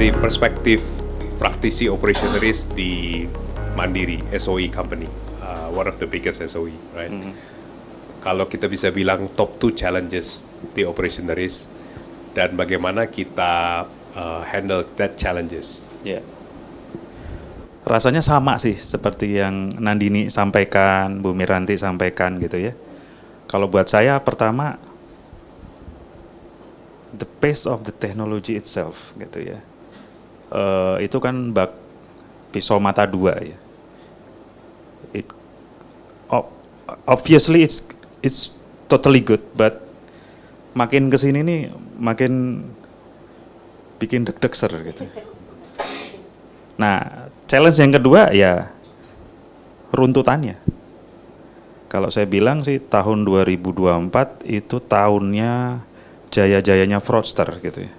dari perspektif praktisi operation risk di Mandiri, SOE company, one of the biggest SOE, right? Kalau kita bisa bilang top 2 challenges di operation risk dan bagaimana kita handle that challenges. Ya. Rasanya sama sih seperti yang Nandini sampaikan, Bu Miranti sampaikan gitu ya. Kalau buat saya pertama the pace of the technology itself gitu ya. Itu kan pisau mata dua ya. Obviously it's totally good, but makin kesini nih makin bikin deg-deg ser gitu. Nah, challenge yang kedua ya runtutannya. Kalau saya bilang sih tahun 2024 itu tahunnya jaya-jayanya fraudster gitu ya.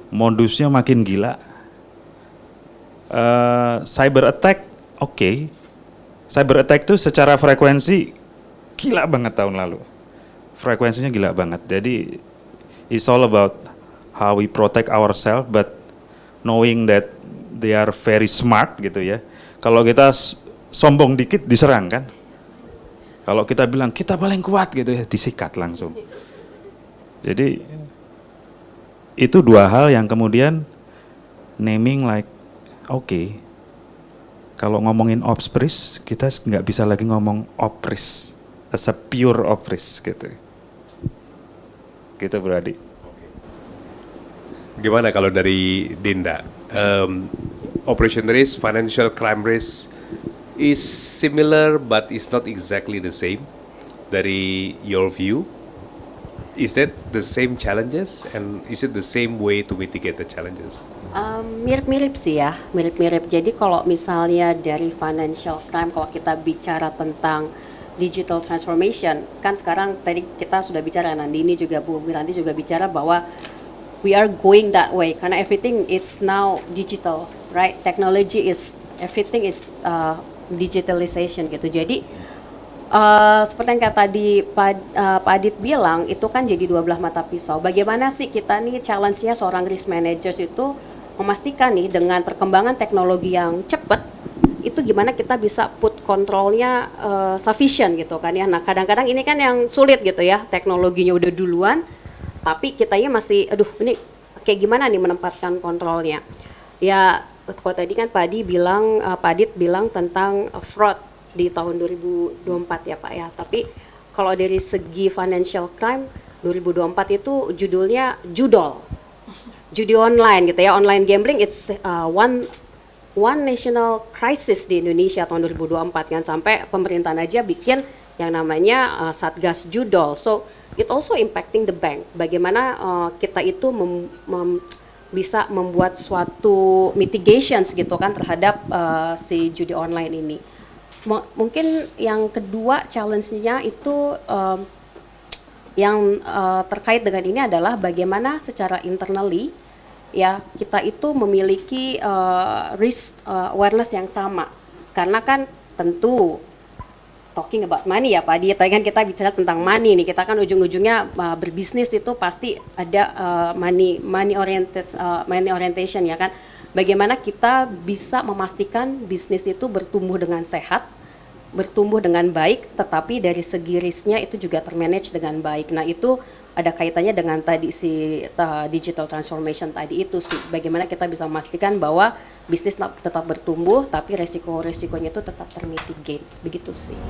Modusnya makin gila. Cyber attack, oke. Cyber attack itu secara frekuensi gila banget tahun lalu. Frekuensinya gila banget. Jadi it's all about how we protect ourselves, but knowing that they are very smart gitu ya. Kalau kita sombong dikit diserang kan. Kalau kita bilang kita paling kuat gitu ya, disikat langsung. Jadi itu dua hal yang kemudian naming like oke. Kalau ngomongin ops risk, kita nggak bisa lagi ngomong ops risk as a pure ops risk gitu. Gitu Bro Adi. Gimana kalau dari Dinda? Operation risk, financial crime risk is similar but is not exactly the same. Dari your view, is that the same challenges and is it the same way to mitigate the challenges? Mirip-mirip sih ya, mirip-mirip. Jadi kalau misalnya dari financial crime, kalau kita bicara tentang digital transformation, kan sekarang tadi kita sudah bicara, Nandini juga, Bu Miranti juga bicara bahwa we are going that way karena everything is now digital, right? Technology is everything is digitalization gitu. Jadi seperti yang kata tadi Pak Adit bilang, itu kan jadi dua belah mata pisau. Bagaimana sih kita nih challenge-nya seorang risk managers itu memastikan nih dengan perkembangan teknologi yang cepat, itu gimana kita bisa put kontrolnya sufficient gitu kan ya. Nah kadang-kadang ini kan yang sulit gitu ya, teknologinya udah duluan, tapi kitanya masih, aduh ini kayak gimana nih menempatkan kontrolnya. Ya kalau tadi kan Pak Adit bilang tentang fraud di tahun 2024 ya Pak ya. Tapi kalau dari segi financial crime 2024 itu judulnya judol, judi online gitu ya, online gambling. It's one national crisis di Indonesia tahun 2024 kan, sampai pemerintahan aja bikin yang namanya Satgas Judol. So it also impacting the bank. Bagaimana kita itu bisa membuat suatu mitigations gitu kan terhadap si judi online ini. Mungkin yang kedua challenge-nya itu yang terkait dengan ini adalah bagaimana secara internally ya kita itu memiliki risk awareness yang sama, karena kan tentu talking about money ya Pak Adi, kan kita bicara tentang money nih, kita kan ujung-ujungnya berbisnis itu pasti ada money orientation ya kan. Bagaimana kita bisa memastikan bisnis itu bertumbuh dengan sehat, bertumbuh dengan baik, tetapi dari segi risknya itu juga termanage dengan baik. Nah itu ada kaitannya dengan tadi si digital transformation tadi itu sih. Bagaimana kita bisa memastikan bahwa bisnis tetap bertumbuh, tapi resiko-resikonya itu tetap termitigate. Begitu sih.